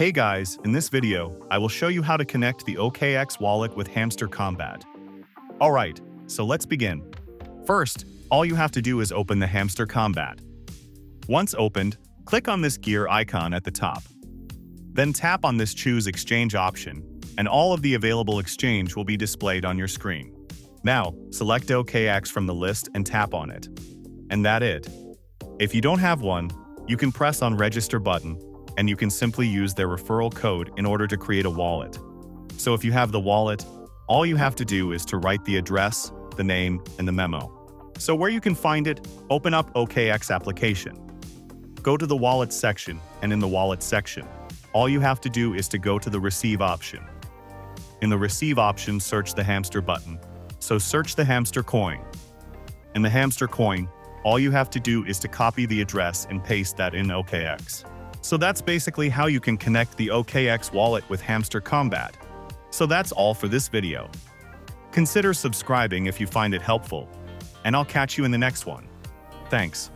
Hey guys, in this video, I will show you how to connect the OKX wallet with Hamster Kombat. Alright, so let's begin. First, all you have to do is open the Hamster Kombat. Once opened, click on this gear icon at the top. Then tap on this Choose Exchange option, and all of the available exchange will be displayed on your screen. Now, select OKX from the list and tap on it. And that's it. If you don't have one, you can press on Register button, and you can simply use their referral code in order to create a wallet. So if you have the wallet, all you have to do is to write the address, the name, and the memo. So where you can find it, open up OKX application. Go to the Wallet section, and in the Wallet section, all you have to do is to go to the Receive option. In the Receive option, search the Hamster button. So search the Hamster coin. In the Hamster coin, all you have to do is to copy the address and paste that in OKX. So that's basically how you can connect the OKX wallet with Hamster Kombat. So that's all for this video. Consider subscribing if you find it helpful, and I'll catch you in the next one. Thanks.